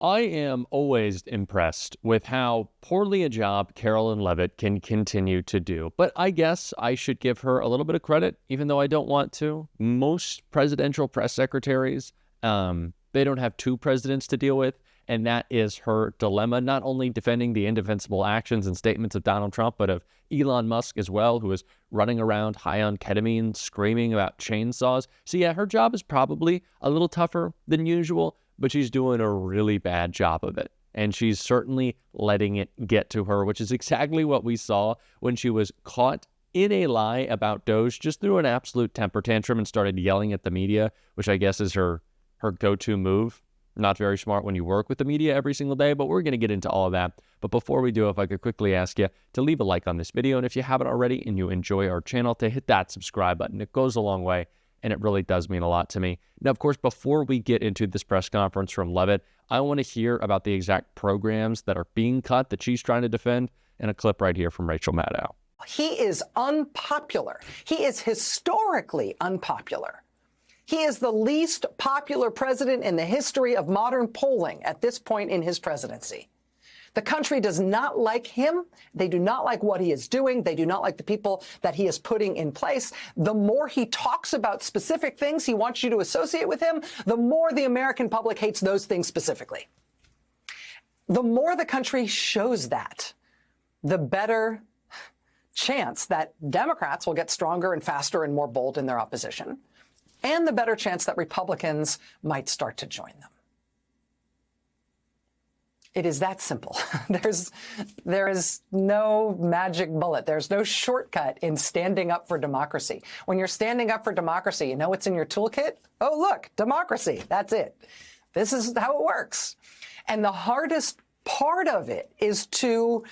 I am always impressed with how poorly a job Karoline Leavitt can continue to do. But I guess I should give her a little bit of credit, even though I don't want to. Most presidential press secretaries, they don't have two presidents to deal with. And that is her dilemma, not only defending the indefensible actions and statements of Donald Trump, but of Elon Musk as well, who is running around high on ketamine, screaming about chainsaws. So yeah, her job is probably a little tougher than usual, but she's doing a really bad job of it. And she's certainly letting it get to her, which is exactly what we saw when she was caught in a lie about DOGE, just threw an absolute temper tantrum and started yelling at the media, which I guess is her go-to move. Not very smart when you work with the media every single day, but we're going to get into all of that. But before we do, if I could quickly ask you to leave a like on this video, and if you haven't already and you enjoy our channel, to hit that subscribe button. It goes a long way, and it really does mean a lot to me. Now, of course, before we get into this press conference from Leavitt, I want to hear about the exact programs that are being cut that she's trying to defend, and a clip right here from Rachel Maddow. He is unpopular. He is historically unpopular. He is the least popular president in the history of modern polling at this point in his presidency. The country does not like him. They do not like what he is doing. They do not like the people that he is putting in place. The more he talks about specific things he wants you to associate with him, the more the American public hates those things specifically. The more the country shows that, the better chance that Democrats will get stronger and faster and more bold in their opposition, and the better chance that Republicans might start to join them. It is that simple. There is no magic bullet. There's no shortcut in standing up for democracy. When you're standing up for democracy, you know what's in your toolkit? Oh, look, democracy. That's it. This is how it works. And the hardest part of it is to,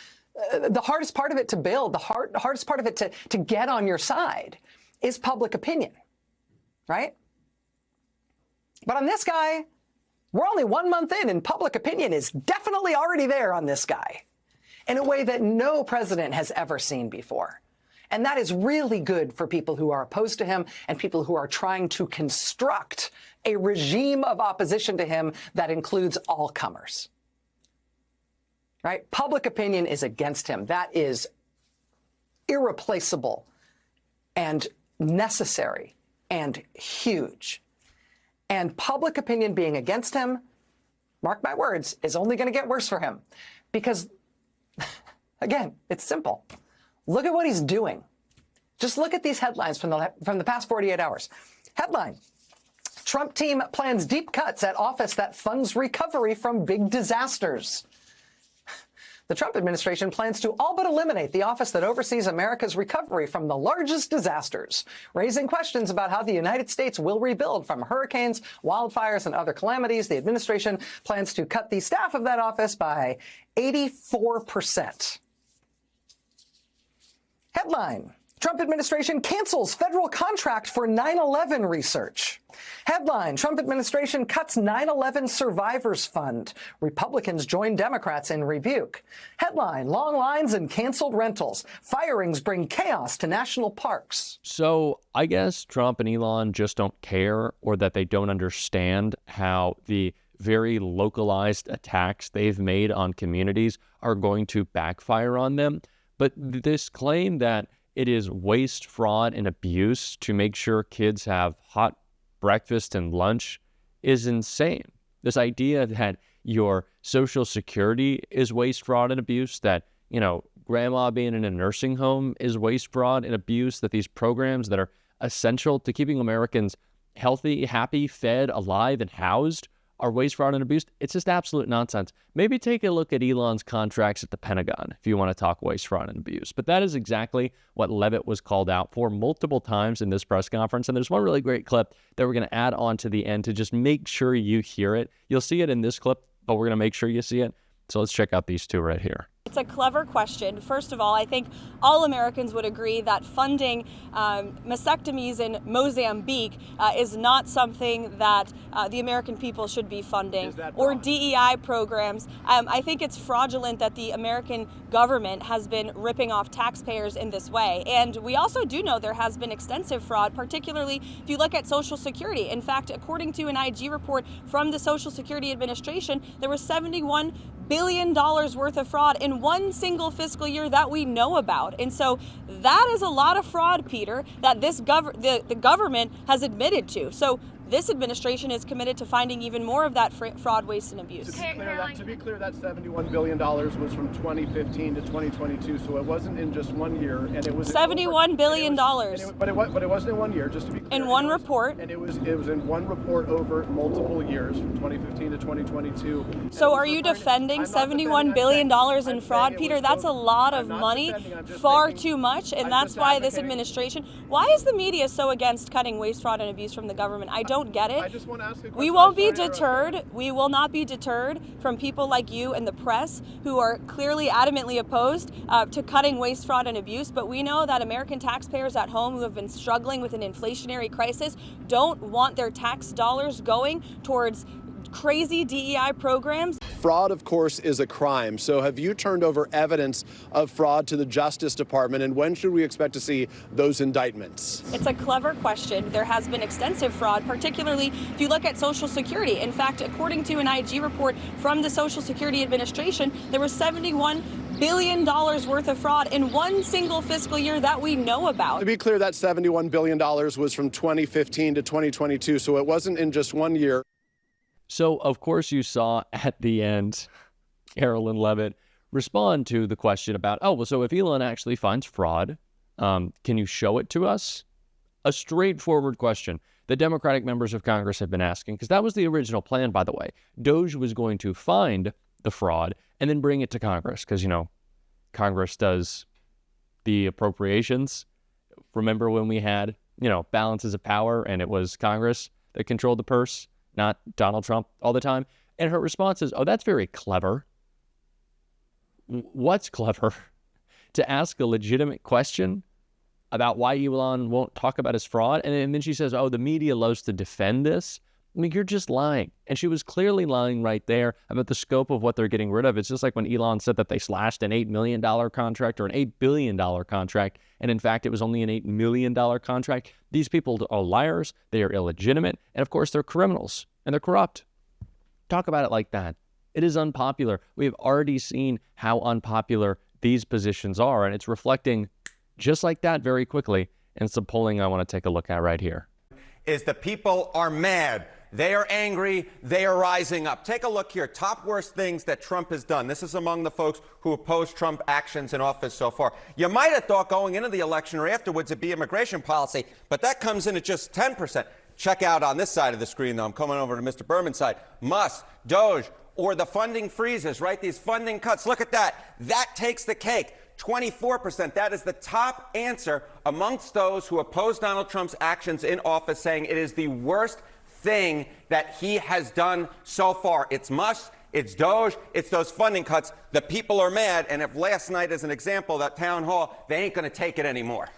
the hardest part of it to build, the hardest part of it to get on your side is public opinion. Right? But on this guy, we're only 1 month in, and public opinion is definitely already there on this guy in a way that no president has ever seen before. And that is really good for people who are opposed to him and people who are trying to construct a regime of opposition to him that includes all comers. Right? Public opinion is against him. That is irreplaceable and necessary and huge. And public opinion being against him, mark my words, is only going to get worse for him. Because, again, it's simple. Look at what he's doing. Just look at these headlines from the past 48 hours. Headline: Trump team plans deep cuts at office that funds recovery from big disasters. The Trump administration plans to all but eliminate the office that oversees America's recovery from the largest disasters, raising questions about how the United States will rebuild from hurricanes, wildfires, and other calamities. The administration plans to cut the staff of that office by 84%. Headline: Trump administration cancels federal contract for 9/11 research. Headline: Trump administration cuts 9/11 survivors fund. Republicans join Democrats in rebuke. Headline: long lines and canceled rentals. Firings bring chaos to national parks. So I guess Trump and Elon just don't care, or that they don't understand how the very localized attacks they've made on communities are going to backfire on them. But this claim that it is waste, fraud, and abuse to make sure kids have hot breakfast and lunch is insane. This idea that your Social Security is waste, fraud, and abuse, that, you know, grandma being in a nursing home is waste, fraud, and abuse, that these programs that are essential to keeping Americans healthy, happy, fed, alive, and housed are waste, fraud, and abuse. It's just absolute nonsense. Maybe take a look at Elon's contracts at the Pentagon if you want to talk waste, fraud, and abuse. But that is exactly what Leavitt was called out for multiple times in this press conference. And there's one really great clip that we're going to add on to the end to just make sure you hear it. You'll see it in this clip, but we're going to make sure you see it. So let's check out these two right here. It's a clever question. First of all, I think all Americans would agree that funding mastectomies in Mozambique is not something that the American people should be funding, or DEI programs. I think it's fraudulent that the American government has been ripping off taxpayers in this way. And we also do know there has been extensive fraud, particularly if you look at Social Security. In fact, according to an IG report from the Social Security Administration, there was $71 billion worth of fraud in one single fiscal year that we know about. And so that is a lot of fraud, Peter, that the government has admitted to. So this administration is committed to finding even more of that fraud, waste, and abuse. To be clear, that $71 billion was from 2015 to 2022, so it wasn't in just 1 year, and it was $71 billion. But it wasn't in 1 year, just to be clear. In one report. And it was in one report over multiple years, from 2015 to 2022. So are you defending $71 billion in fraud, Peter? That's a lot of money, far too much, and that's why this administration, why is the media so against cutting waste, fraud, and abuse from the government? I don't get it. I just want to ask a question. We won't be deterred. We will not be deterred from people like you and the press who are clearly adamantly opposed to cutting waste, fraud, and abuse. But we know that American taxpayers at home who have been struggling with an inflationary crisis don't want their tax dollars going towards crazy DEI programs. Fraud, of course, is a crime. So have you turned over evidence of fraud to the Justice Department, and when should we expect to see those indictments? It's a clever question. There has been extensive fraud, particularly if you look at Social Security. In fact, according to an IG report from the Social Security Administration, there was $71 billion worth of fraud in one single fiscal year that we know about. To be clear, that $71 billion was from 2015 to 2022, so it wasn't in just 1 year. So, of course, you saw at the end Karoline Leavitt respond to the question about, oh, well, so if Elon actually finds fraud, can you show it to us? A straightforward question the Democratic members of Congress have been asking, because that was the original plan, by the way. DOGE was going to find the fraud and then bring it to Congress, because, you know, Congress does the appropriations. Remember when we had, you know, balances of power and it was Congress that controlled the purse, not Donald Trump all the time? And her response is, oh, that's very clever. What's clever? To ask a legitimate question about why Elon won't talk about his fraud? And then she says, oh, the media loves to defend this. I mean, you're just lying. And she was clearly lying right there about the scope of what they're getting rid of. It's just like when Elon said that they slashed an $8 million contract or an $8 billion contract. And in fact, it was only an $8 million contract. These people are liars. They are illegitimate. And of course, they're criminals and they're corrupt. Talk about it like that. It is unpopular. We have already seen how unpopular these positions are. And it's reflecting just like that very quickly in some polling I want to take a look at right here. Is the people are mad. They are angry. They are rising up. Take a look here. Top worst things that Trump has done. This is among the folks who oppose Trump actions in office so far. You might have thought going into the election or afterwards it'd be immigration policy, but that comes in at just 10%. Check out on this side of the screen, though. I'm coming over to Mr. Berman's side. Musk, DOGE, or the funding freezes, right? These funding cuts. Look at that. That takes the cake. 24%. That is the top answer amongst those who oppose Donald Trump's actions in office, saying it is the worst thing that he has done so far. It's Musk, it's DOGE, it's those funding cuts. The people are mad, and if last night is an example, that town hall, they ain't going to take it anymore.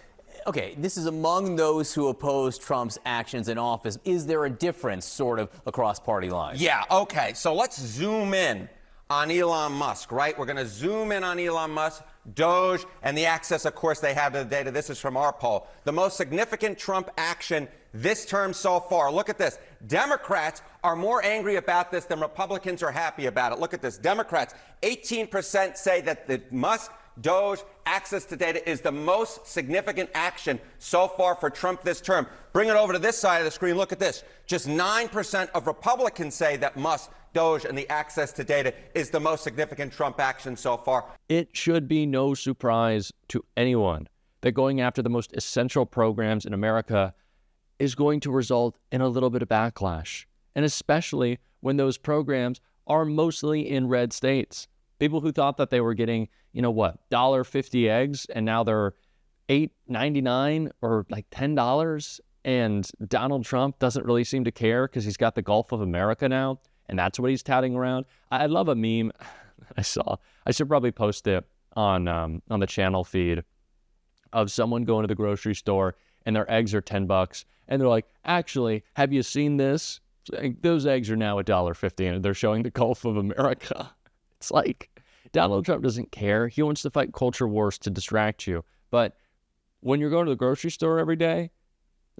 Okay, this is among those who oppose Trump's actions in office. Is there a difference, sort of, across party lines? Yeah, okay, so let's zoom in on Elon Musk, right? We're going to zoom in on Elon Musk, DOGE, and the access, of course, they have to the data. This is from our poll. The most significant Trump action this term so far. Look at this. Democrats are more angry about this than Republicans are happy about it. Look at this. Democrats, 18% say that the Musk, DOGE, access to data is the most significant action so far for Trump this term. Bring it over to this side of the screen. Look at this. Just 9% of Republicans say that Musk, DOGE, and the access to data is the most significant Trump action so far. It should be no surprise to anyone that going after the most essential programs in America is going to result in a little bit of backlash, and especially when those programs are mostly in red states. People who thought that they were getting, you know what, $1.50 eggs, and now they're $8.99 or like $10, and Donald Trump doesn't really seem to care because he's got the Gulf of America now, and that's what he's touting around. I love a meme I saw. I should probably post it on the channel feed of someone going to the grocery store and their eggs are $10. And they're like, actually, have you seen this? Those eggs are now $1.50, and they're showing the Gulf of America. It's like Donald Trump doesn't care. He wants to fight culture wars to distract you. But when you're going to the grocery store every day,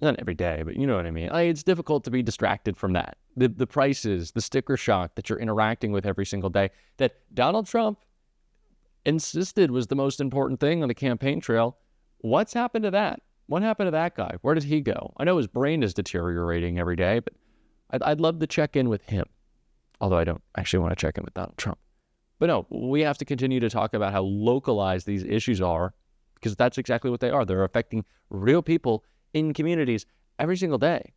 not every day, but you know what I mean. It's difficult to be distracted from that. The prices, the sticker shock that you're interacting with every single day, that Donald Trump insisted was the most important thing on the campaign trail. What's happened to that? What happened to that guy? Where did he go? I know his brain is deteriorating every day, but I'd love to check in with him. Although I don't actually want to check in with Donald Trump. But no, we have to continue to talk about how localized these issues are, because that's exactly what they are. They're affecting real people in communities every single day.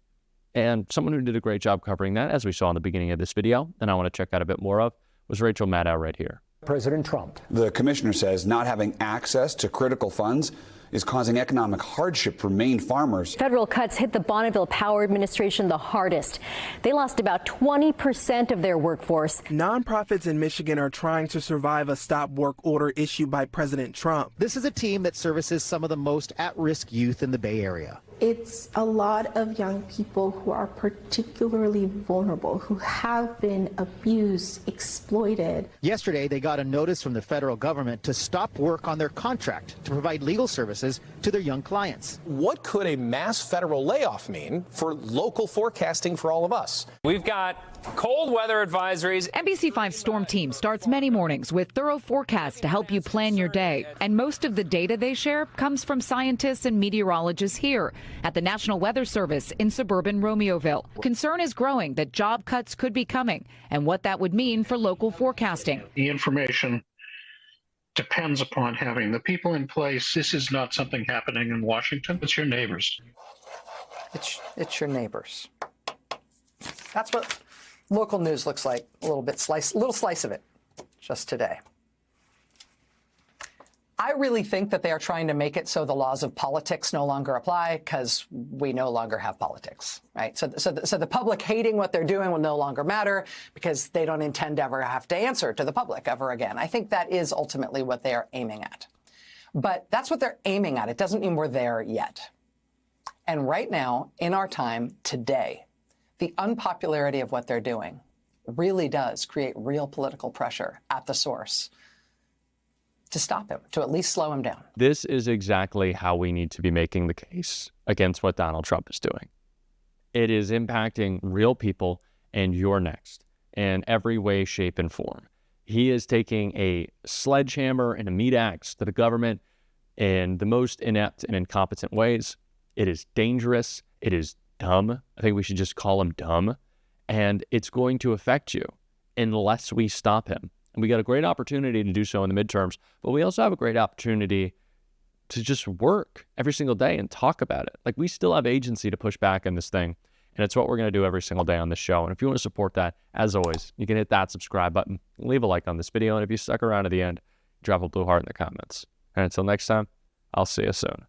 And someone who did a great job covering that, as we saw in the beginning of this video, and I want to check out a bit more of, was Rachel Maddow right here. President Trump. The commissioner says not having access to critical funds is causing economic hardship for Maine farmers. Federal cuts hit the Bonneville Power Administration the hardest. They lost about 20% of their workforce. Nonprofits in Michigan are trying to survive a stop work order issued by President Trump. This is a team that services some of the most at-risk youth in the Bay Area. It's a lot of young people who are particularly vulnerable, who have been abused, exploited. Yesterday, they got a notice from the federal government to stop work on their contract to provide legal services to their young clients. What could a mass federal layoff mean for local forecasting for all of us? We've got cold weather advisories. NBC5 Storm Team starts many mornings with thorough forecasts to help you plan your day. And most of the data they share comes from scientists and meteorologists here at the National Weather Service in suburban Romeoville. Concern is growing that job cuts could be coming and what that would mean for local forecasting. The information depends upon having the people in place. This is not something happening in Washington. It's your neighbors. It's your neighbors. That's what local news looks like. A little slice of it just today. I really think that they are trying to make it so the laws of politics no longer apply, because we no longer have politics, right? So the public hating what they're doing will no longer matter, because they don't intend to ever have to answer to the public ever again. I think that is ultimately what they are aiming at. But that's what they're aiming at. It doesn't mean we're there yet. And right now, in our time today, the unpopularity of what they're doing really does create real political pressure at the source to stop him, to at least slow him down. This is exactly how we need to be making the case against what Donald Trump is doing. It is impacting real people, and you're next in every way, shape, and form. He is taking a sledgehammer and a meat axe to the government in the most inept and incompetent ways. It is dangerous. It is dumb. I think we should just call him dumb. And it's going to affect you unless we stop him. And we got a great opportunity to do so in the midterms, but we also have a great opportunity to just work every single day and talk about it. Like, we still have agency to push back on this thing, and it's what we're going to do every single day on this show. And if you want to support that, as always, you can hit that subscribe button, leave a like on this video, and if you stuck around to the end, drop a blue heart in the comments. And until next time, I'll see you soon.